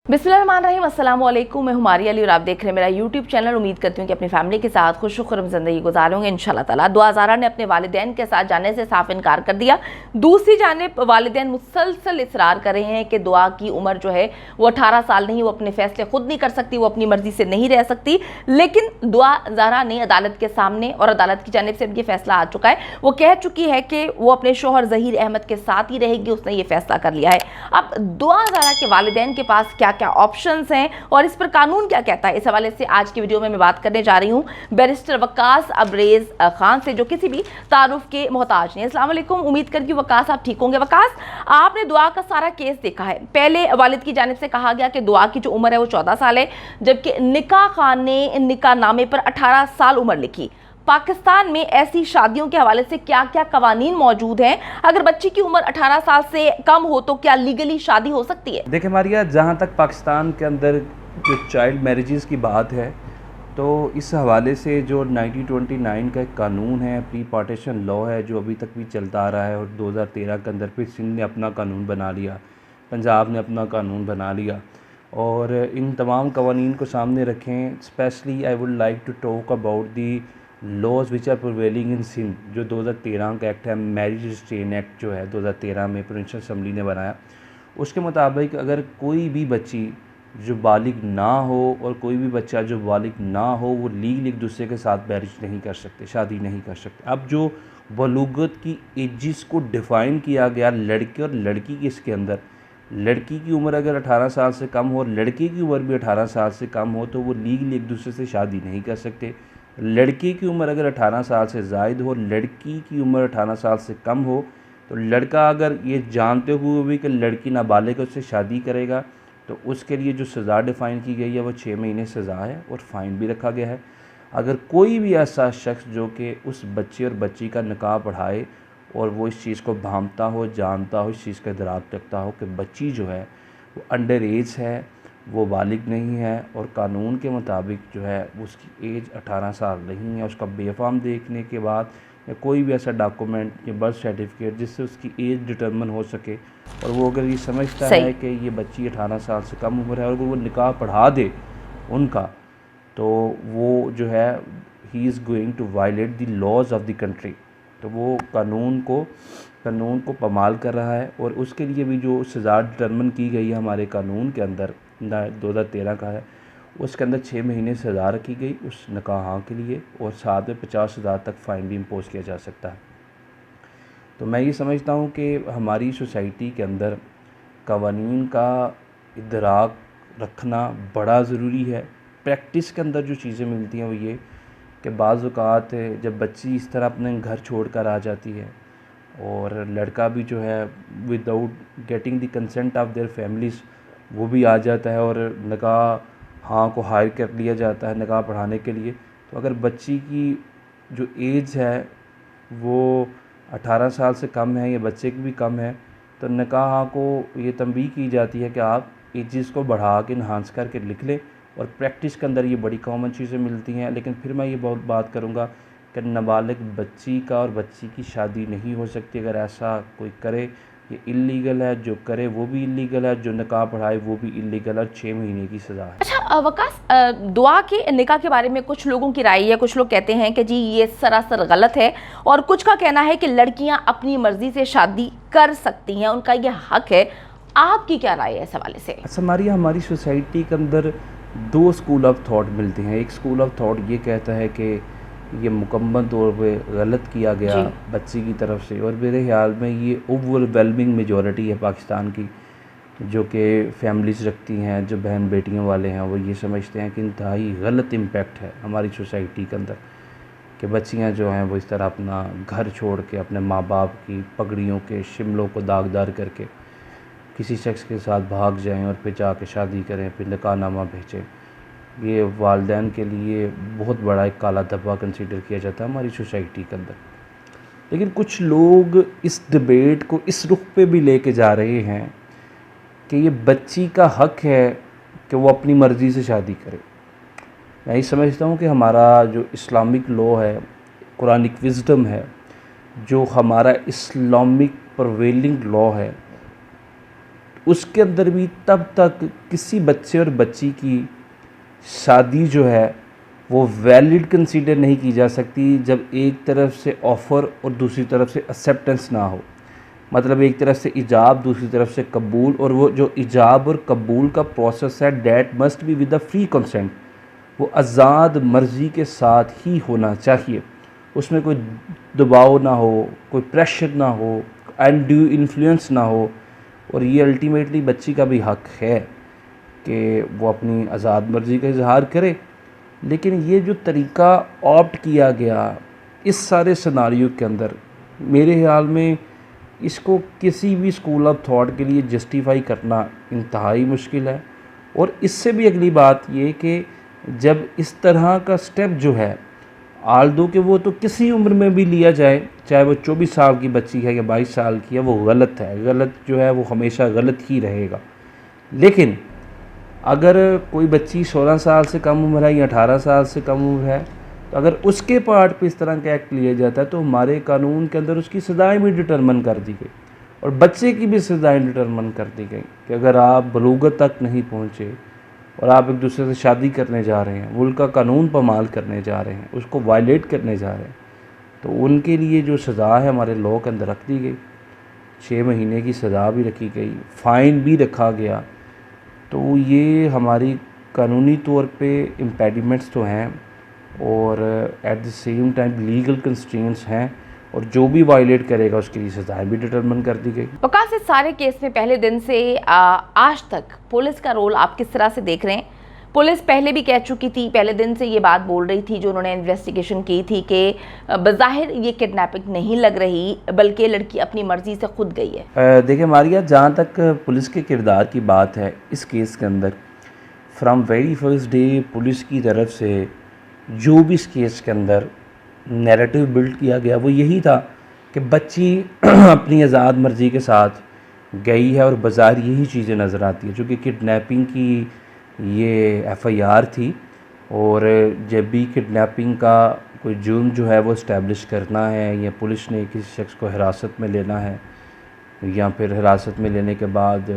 बिस्मिल्लाहिर्रहमानिर्रहीम, अस्सलाम वालेकुम। मैं हुमारी अली और आप देख रहे हैं मेरा यूट्यूब चैनल। उम्मीद करती हूँ कि अपनी फैमिली के साथ खुशखुरम ज़िंदगी गुजारोगे इंशाल्लाह ताला। दुआ ज़ारा ने अपने वालिदैन के साथ जाने से साफ इनकार कर दिया। दूसरी जानिब वालिदैन मुसलसल इसरार कर रहे हैं कि दुआ की उम्र जो है वो 18 साल नहीं, वो अपने फैसले खुद नहीं कर सकती, वो अपनी मर्जी से नहीं रह सकती। लेकिन दुआ ज़ारा ने अदालत के सामने और अदालत की जानिब से ये फैसला आ चुका है, वो कह चुकी है कि वो अपने शोहर ज़हीर अहमद के साथ ही रहेगी। उसने ये फैसला कर लिया है। अब दुआ ज़ारा के वालिदैन के पास क्या क्या ऑप्शंस हैं और इस पर कानून क्या कहता है, इस हवाले से आज की वीडियो में मैं बात करने जा रही हूं बैरिस्टर वकास अबरेज खान से, जो किसी भी तारुफ के मोहताज नहीं। अस्सलाम वालेकुम, उम्मीद करती हूँ वकास आप ठीक होंगे। वकास, आपने दुआ का सारा केस देखा है। पहले वालिद की जानिब से कहा गया कि दुआ की जो उम्र है वो 14 साल है, जबकि निकाह खान ने निकाह नामे पर 18 साल उम्र लिखी। पाकिस्तान में ऐसी शादियों के हवाले से क्या क्या कवानीन मौजूद हैं? अगर बच्ची की उम्र 18 साल से कम हो तो क्या लीगली शादी हो सकती है? देखिए मारिया, जहाँ तक पाकिस्तान के अंदर जो चाइल्ड मैरिजेस की बात है, तो इस हवाले से जो 1929 का एक कानून है, प्री पार्टीशन लॉ है, जो अभी तक भी चलता आ रहा है, और 2013 के अंदर फिर सिंध ने अपना कानून बना लिया, पंजाब ने अपना कानून बना लिया। और इन तमाम कवानीन को सामने रखें। Specially I would like to talk about the laws which are prevailing in Sindh. जो 2013 का एक्ट है, मैरिज रिस्ट्रेन एक्ट जो है 2013 में प्रोविंशियल असम्बली ने बनाया, उसके मुताबिक अगर कोई भी बच्ची जो बालिग ना हो और कोई भी बच्चा जो बालिग ना हो, वो लीगल एक दूसरे के साथ मैरिज नहीं कर सकते, शादी नहीं कर सकते। अब जो बलूगत की एजिस को डिफ़ाइन किया गया लड़के और लड़की के, इसके अंदर लड़की की उम्र अगर 18 साल से कम हो और लड़के की उम्र भी 18 साल से कम हो तो वो लीगल एक दूसरे से शादी नहीं कर सकते। लड़के की उम्र अगर 18 साल से ज़ायद हो, लड़की की उम्र 18 साल से कम हो, तो लड़का अगर ये जानते हुए भी कि लड़की नाबालिग है उससे शादी करेगा, तो उसके लिए जो सज़ा डिफ़ाइन की गई है वो 6 महीने सज़ा है और फ़ाइन भी रखा गया है। अगर कोई भी ऐसा शख्स जो कि उस बच्चे और बच्ची का निकाह पढ़ाए और वो इस चीज़ को भांपता हो, जानता हो, इस चीज़ का इदराक रखता हो कि बच्ची जो है वो अंडर एज है, वो बालिग नहीं है, और कानून के मुताबिक जो है उसकी एज 18 साल नहीं है, उसका बेफाम देखने के बाद या कोई भी ऐसा डॉक्यूमेंट या बर्थ सर्टिफिकेट जिससे उसकी एज डिटर्मन हो सके, और वो अगर ये समझता है कि ये बच्ची 18 साल से कम उम्र है और अगर वो निकाह पढ़ा दे उनका, तो वो जो है he is going to violate the laws of the country. तो वो कानून को पमाल कर रहा है। और उसके लिए भी जो सज़ा डिटर्मन की गई है हमारे कानून के अंदर 2013 का है, उसके अंदर 6 महीने सज़ा रखी गई उस निकाह के लिए, और साथ में 50,000 तक फ़ाइन भी इम्पोज किया जा सकता है। तो मैं ये समझता हूँ कि हमारी सोसाइटी के अंदर कवानीन का इदराक रखना बड़ा ज़रूरी है। प्रैक्टिस के अंदर जो चीज़ें मिलती हैं वो ये कि बाज़ औक़ात जब बच्ची इस तरह अपने घर छोड़ कर आ जाती है और लड़का भी जो है without getting the consent of their families वो भी आ जाता है और निकाह को हायर कर लिया जाता है निकाह पढ़ाने के लिए, तो अगर बच्ची की जो एज है वो 18 साल से कम है या बच्चे की भी कम है, तो निकाह को ये तंबीह की जाती है कि आप एजेस को बढ़ा के इन्हांस करके लिख लें। और प्रैक्टिस के अंदर ये बड़ी कॉमन चीज़ें मिलती हैं। लेकिन फिर मैं ये बहुत बात करूँगा कि नाबालिग बच्ची का और बच्ची की शादी नहीं हो सकती। अगर ऐसा कोई करे ये इल्लीगल है, जो करे वो भी इल्लीगल है, जो निकाह पढ़ाए वो भी इल्लीगल है, 6 महीने की सज़ा है। अच्छा वकास, दुआ के निकाह के बारे में कुछ लोगों की राय है। कुछ लोग कहते हैं कि जी ये सरासर गलत है, और कुछ का कहना है कि लड़कियां अपनी मर्जी से शादी कर सकती हैं, उनका ये हक है। आपकी क्या राय है इस हवाले से? अच्छा हमारी सोसाइटी के अंदर 2 स्कूल ऑफ थॉट मिलते हैं। एक स्कूल ऑफ थॉट ये कहता है कि ये मुकम्मल तौर पे गलत किया गया बच्ची की तरफ से, और मेरे ख्याल में ये ओवरवेलमिंग मेजॉरिटी है पाकिस्तान की जो कि फैमिलीज़ रखती हैं, जो बहन बेटियों वाले हैं, वो ये समझते हैं कि इंतहाई गलत इम्पेक्ट है हमारी सोसाइटी के अंदर कि बच्चियां जो हैं वो इस तरह अपना घर छोड़ के अपने माँ बाप की पगड़ियों के शिमलों को दागदार करके किसी शख्स के साथ भाग जाएं और फिर जाके शादी करें, फिर निकाहनामा भेजें। ये वालिदैन के लिए बहुत बड़ा एक काला धब्बा कंसीडर किया जाता है हमारी सोसाइटी के अंदर। लेकिन कुछ लोग इस डिबेट को इस रुख पे भी लेके जा रहे हैं कि ये बच्ची का हक है कि वो अपनी मर्ज़ी से शादी करे। मैं ये समझता हूँ कि हमारा जो इस्लामिक लॉ है, कुरानिक विज़डम है, जो हमारा इस्लामिक प्रिवेलिंग लॉ है, उसके अंदर भी तब तक किसी बच्चे और बच्ची की शादी जो है वो वैलिड कंसीडर नहीं की जा सकती जब एक तरफ से ऑफ़र और दूसरी तरफ से एक्सेप्टेंस ना हो। मतलब एक तरफ से इजाब, दूसरी तरफ से कबूल, और वो जो इजाब और कबूल का प्रोसेस है that must be with the free consent, वो आज़ाद मर्ज़ी के साथ ही होना चाहिए। उसमें कोई दबाव ना हो, कोई प्रेशर ना हो, अनड्यू इन्फ्लुएंस ना हो। और ये अल्टीमेटली बच्ची का भी हक़ है कि वो अपनी आज़ाद मर्ज़ी का इजहार करे। लेकिन ये जो तरीक़ा ऑप्ट किया गया इस सारे सिनारियो के अंदर, मेरे ख्याल में इसको किसी भी स्कूल ऑफ थॉट के लिए जस्टिफाई करना इंतहाई मुश्किल है। और इससे भी अगली बात ये कि जब इस तरह का स्टेप जो है, आल दो कि वो तो किसी उम्र में भी लिया जाए, चाहे वो 24 साल की बच्ची है या 22 साल की है, वो गलत है। गलत जो है वो हमेशा गलत ही रहेगा। लेकिन अगर कोई बच्ची 16 साल से कम उम्र है या 18 साल से कम उम्र है, तो अगर उसके पार्ट पे इस तरह का एक्ट लिया जाता है तो हमारे कानून के अंदर उसकी सज़ाएँ भी डिटरमिन कर दी गई और बच्चे की भी सज़ाएँ डिटरमिन कर दी गई कि अगर आप बलूगत तक नहीं पहुँचे और आप एक दूसरे से शादी करने जा रहे हैं, मुल्क का कानून पामाल करने जा रहे हैं, उसको वायलेट करने जा रहे हैं, तो उनके लिए जो सज़ा है हमारे लॉ के अंदर रख दी गई। 6 महीने की सज़ा भी रखी गई, फ़ाइन भी रखा गया। तो ये हमारी कानूनी तौर पे इम्पेडिमेंट्स तो हैं और at the same time legal constraints हैं, और जो भी वायलेट करेगा उसके लिए सज़ाएँ भी डिटरमिन कर दी गई। वकास, इस सारे केस में पहले दिन से आज तक पुलिस का रोल आप किस तरह से देख रहे हैं? पुलिस पहले भी कह चुकी थी, पहले दिन से ये बात बोल रही थी जो उन्होंने इन्वेस्टिगेशन की थी कि बज़ाहिर ये किडनैपिंग नहीं लग रही बल्कि लड़की अपनी मर्जी से खुद गई है। देखिए मारिया, जहाँ तक पुलिस के किरदार की बात है इस केस के अंदर, from very first day police की तरफ से जो भी इस केस के अंदर नैरेटिव बिल्ड किया गया वो यही था कि बच्ची अपनी आज़ाद मर्ज़ी के साथ गई है और बाज़ार यही चीज़ें नज़र आती है। चूँकि किडनैपिंग की ये एफआईआर थी और जब भी किडनैपिंग का कोई जुर्म जो है वो इस्टेब्लिश करना है या पुलिस ने किसी शख्स को हिरासत में लेना है या फिर हिरासत में लेने के बाद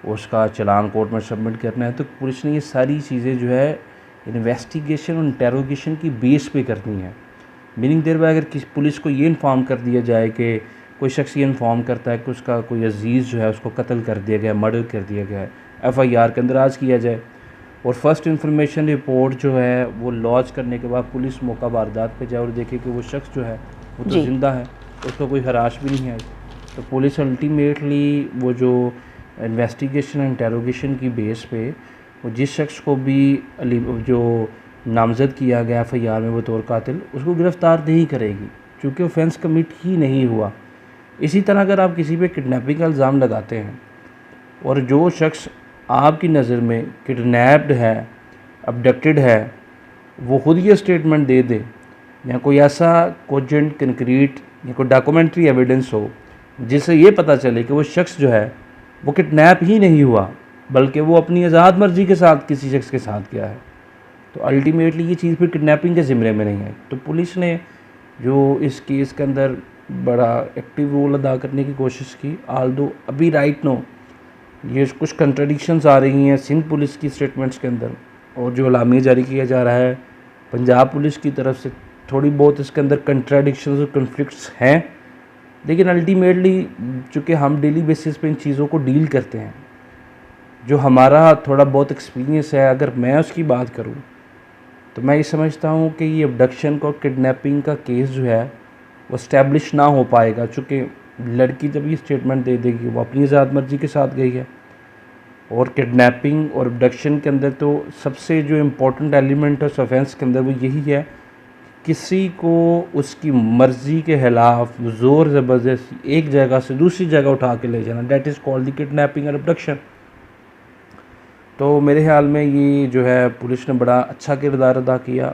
उसका चालान कोर्ट में सबमिट करना है, तो पुलिस ने ये सारी चीज़ें जो है इन्वेस्टिगेशन और इंटेरोगेशन की बेस पे करनी है। मीनिंग देर बाय अगर किसी पुलिस को ये इन्फॉर्म कर दिया जाए कि कोई शख्स ये इन्फॉर्म करता है कि उसका कोई अजीज़ जो है उसको कत्ल कर दिया गया, मर्डर कर दिया गया है, एफआईआर के अंदर आज किया जाए और फर्स्ट इन्फॉर्मेशन रिपोर्ट जो है वो लॉन्च करने के बाद पुलिस मौका वारदात पे जाए और देखे कि वो शख्स जो है वो तो ज़िंदा है, उसको कोई हराश भी नहीं आई, तो पुलिस अल्टीमेटली वो जो इन्वेस्टिगेशन इंटेरोगेशन की बेस पे वो जिस शख्स को भी जो नामज़द किया गया एफआईआर में बतौर कातिल, उसको गिरफ़्तार नहीं करेगी क्योंकि ऑफेंस कमिट ही नहीं हुआ। इसी तरह अगर आप किसी पे किडनैपिंग का इल्ज़ाम लगाते हैं और जो शख्स आपकी नज़र में किडनैप्ड है, अबडक्टेड है, वो ख़ुद ये स्टेटमेंट दे दे या कोई ऐसा कोजेंट कंक्रीट या कोई डॉक्यूमेंट्री एविडेंस हो जिससे ये पता चले कि वो शख्स जो है वो किडनैप ही नहीं हुआ बल्कि वो अपनी आज़ाद मर्ज़ी के साथ किसी शख्स के साथ गया है, तो अल्टीमेटली ये चीज़ फिर किडनैपिंग के ज़िम्मे में नहीं है। तो पुलिस ने जो इस केस के अंदर बड़ा एक्टिव रोल अदा करने की कोशिश की, आल दो अभी राइट नो ये कुछ कंट्राडिक्शंस आ रही हैं सिंध पुलिस की स्टेटमेंट्स के अंदर और जो अलामिया जारी किया जा रहा है पंजाब पुलिस की तरफ से, थोड़ी बहुत इसके अंदर कंट्राडिक्शंस और कन्फ्लिक्ट्स हैं, लेकिन अल्टीमेटली चूँकि हम डेली बेसिस पे इन चीज़ों को डील करते हैं, जो हमारा थोड़ा बहुत एक्सपीरियंस है, अगर मैं उसकी बात करूं तो मैं ये समझता हूं कि ये अबडक्शन और किडनैपिंग का केस जो है वो इस्टेब्लिश ना हो पाएगा, चूँकि लड़की जब ये स्टेटमेंट दे देगी वो अपनी आज़ाद मर्ज़ी के साथ गई है। और किडनैपिंग और अबडक्शन के अंदर तो सबसे जो इम्पोर्टेंट एलिमेंट है उस ऑफेंस के अंदर वो यही है, किसी को उसकी मर्ज़ी के खिलाफ ज़ोर ज़बरदस्ती एक जगह से दूसरी जगह उठा के ले जाना, that is called the kidnapping और अबडक्शन। तो मेरे ख्याल में ये जो है पुलिस ने बड़ा अच्छा किरदार अदा किया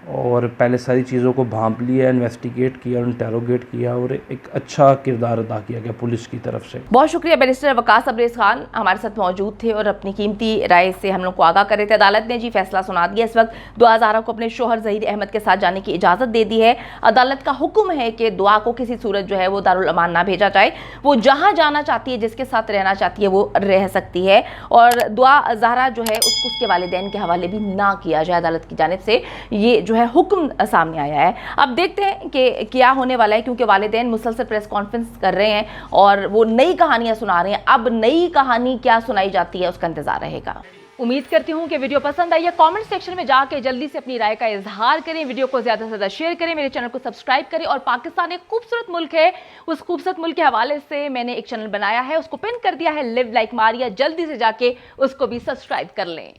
और पहले सारी चीज़ों को भांप लिया, इन्वेस्टिगेट किया, इंटेरोगेट किया और एक अच्छा किरदार अदा किया गया पुलिस की तरफ से। बहुत शुक्रिया बैरिस्टर वकास अब्रेज खान हमारे साथ मौजूद थे और अपनी कीमती राय से हम लोग को आगाह कर रहे थे। अदालत ने जी फैसला सुना दिया। इस वक्त दुआ ज़हरा को अपने शोहर ज़हीर अहमद के साथ जाने की इजाज़त दे दी है। अदालत का हुक्म है कि दुआ को किसी सूरत जो है वो दारुल अमान ना भेजा जाए। वो जहाँ जाना चाहती है, जिसके साथ रहना चाहती है, वो रह सकती है और दुआ ज़हरा जो है उसको उसके वालिदैन के हवाले भी ना किया जाए। अदालत की जानिब से ये जो है हुक्म सामने आया है। अब देखते हैं कि क्या होने वाला है, क्योंकि वालिदैन मुसलसल प्रेस कॉन्फ्रेंस कर रहे हैं और वो नई कहानियां सुना रहे हैं। अब नई कहानी क्या सुनाई जाती है उसका इंतजार रहेगा। उम्मीद करती हूँ कि वीडियो पसंद आई है। कमेंट सेक्शन में जाके जल्दी से अपनी राय का इजहार करें, वीडियो को ज्यादा से ज्यादा शेयर करें, मेरे चैनल को सब्सक्राइब करें। और पाकिस्तान एक खूबसूरत मुल्क है, उस खूबसूरत मुल्क के हवाले से मैंने एक चैनल बनाया है, उसको पिन कर दिया है, लिव लाइक मारिया। जल्दी से जाके उसको भी सब्सक्राइब कर लें।